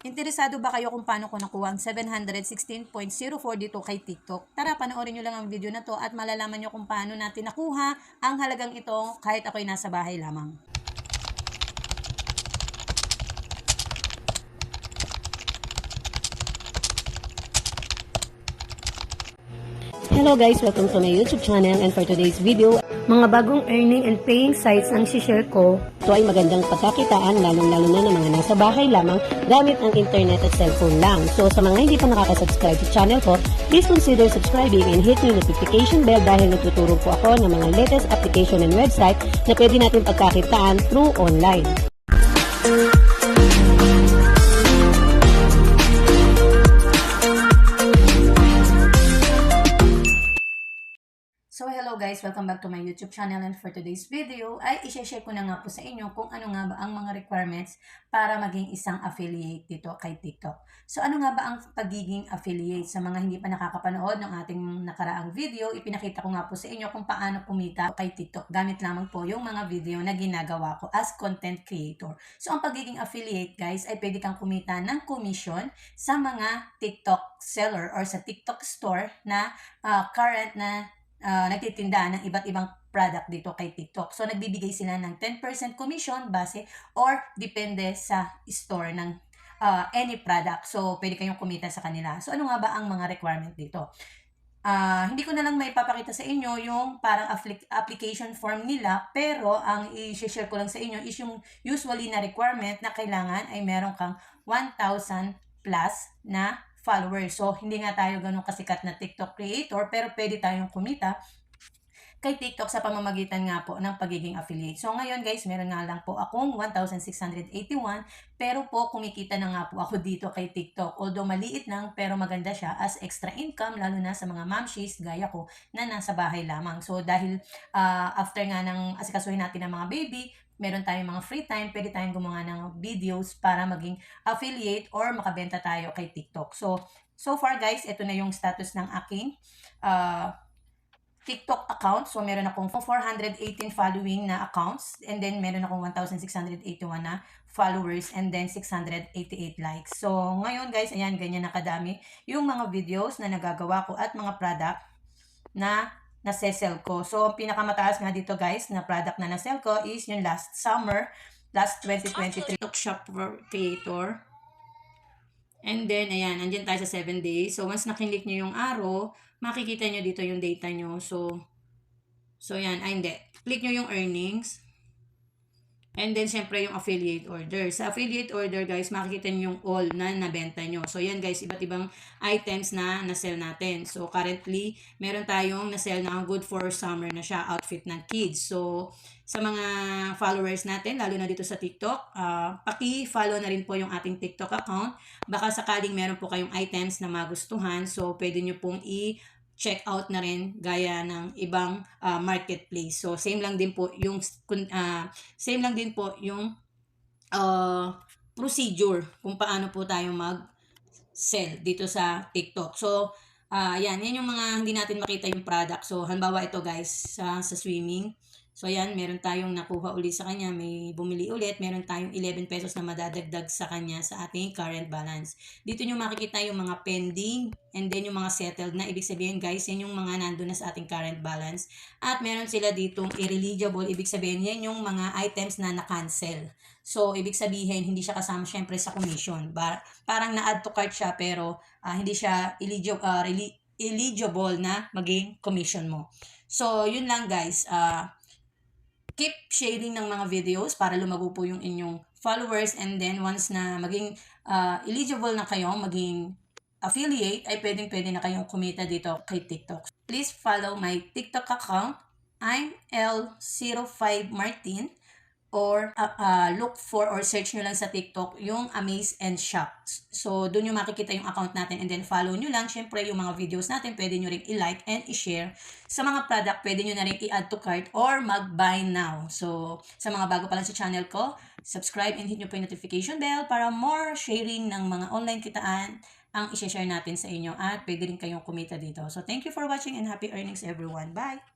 Interesado ba kayo kung paano ko nakuha ang 716.04 dito kay TikTok? Tara, panoorin nyo lang ang video na to at malalaman nyo kung paano natin nakuha ang halagang ito kahit ako'y nasa bahay lamang. Hello guys, welcome to my YouTube channel, and for today's video, mga bagong earning and paying sites ang share ko. Ito ay magandang pagkakitaan, lalong-lalo na ng mga nasa bahay lamang gamit ang internet at cellphone lang. So sa mga hindi pa nakaka-subscribe sa channel ko, please consider subscribing and hit the notification bell dahil nagtuturo po ako ng mga latest application and website na pwede natin pagkakitaan through online. So hello guys, welcome back to my YouTube channel, and for today's video ay i-share ko na nga po sa inyo kung ano nga ba ang mga requirements para maging isang affiliate dito kay TikTok. So ano nga ba ang pagiging affiliate? Sa mga hindi pa nakakapanood ng ating nakaraang video, ipinakita ko nga po sa inyo kung paano kumita kay TikTok gamit lamang po yung mga video na ginagawa ko as content creator. So ang pagiging affiliate guys ay pwede kang kumita ng commission sa mga TikTok seller or sa TikTok store na current na nagtitinda ng iba't ibang product dito kay TikTok. So, nagbibigay sila ng 10% commission base or depende sa store ng any product. So, pwede kayong kumita sa kanila. So, ano nga ba ang mga requirement dito? Hindi ko na lang may papakita sa inyo yung parang application form nila, pero ang i-share ko lang sa inyo is yung usually na requirement na kailangan ay meron kang 1,000 plus na followers. So, hindi nga tayo ganun kasikat na TikTok creator, pero pwede tayong kumita kay TikTok sa pamamagitan nga po ng pagiging affiliate. So, ngayon guys, meron nga lang po akong 1,681, pero po kumikita na nga po ako dito kay TikTok. Although maliit lang, pero maganda siya as extra income, lalo na sa mga mamshies gaya ko na nasa bahay lamang. So, dahil after nga ng asikasuhin natin ng mga baby, meron tayong mga free time, pwede tayong gumawa ng videos para maging affiliate or makabenta tayo kay TikTok. So far guys, ito na yung status ng aking TikTok account. So meron akong 418 following na accounts, and then meron akong 1,681 na followers, and then 688 likes. So ngayon guys, ayan, ganyan na kadami yung mga videos na nagagawa ko at mga product na nasesell ko. So, ang pinakamataas nga dito guys na product na nasell ko is yung last summer, last 2023 TikTok Shop Creator. And then, ayan, andyan tayo sa 7 days. So, once nakilik nyo yung arrow, makikita nyo dito yung data nyo. So yan, hindi. Click nyo yung earnings. And then, syempre, yung affiliate order. Sa affiliate order, guys, makikita nyo yung all na nabenta nyo. So, yan, guys, iba't ibang items na nasell natin. So, currently, meron tayong nasell na good for summer na siya, outfit ng kids. So, sa mga followers natin, lalo na dito sa TikTok, paki-follow na rin po yung ating TikTok account. Baka sakaling meron po kayong items na magustuhan, so, pwede nyo pong check out na rin gaya ng ibang marketplace. So same lang din po yung procedure kung paano po tayo mag-sell dito sa TikTok. So yan yung mga hindi natin makita yung product. So halimbawa ito guys sa swimming. So ayan, meron tayong nakuha ulit sa kanya, may bumili ulit, meron tayong 11 pesos na madadagdag sa kanya sa ating current balance. Dito nyo makikita yung mga pending and then yung mga settled na. Ibig sabihin guys, yan yung mga nandun na sa ating current balance. At meron sila ditong irreligible, ibig sabihin yan yung mga items na na-cancel. So ibig sabihin, hindi siya kasama syempre sa commission. Parang na-add to cart siya pero hindi siya eligible na maging commission mo. So yun lang guys, keep sharing ng mga videos para lumago po yung inyong followers, and then once na maging eligible na kayo, maging affiliate, ay pwede na kayong kumita dito kay TikTok. Please follow my TikTok account. I'm L05 Martin, or look for or search nyo lang sa TikTok yung Amaze and Shop. So, doon nyo makikita yung account natin, and then follow nyo lang. Syempre, yung mga videos natin, pwede nyo rin i-like and i-share. Sa mga product, pwede nyo na rin i-add to cart or mag-buy now. So, sa mga bago pa lang sa channel ko, subscribe and hit nyo po yung notification bell para more sharing ng mga online kitaan ang i-share natin sa inyo, at pwede rin kayong kumita dito. So, thank you for watching and happy earnings everyone. Bye!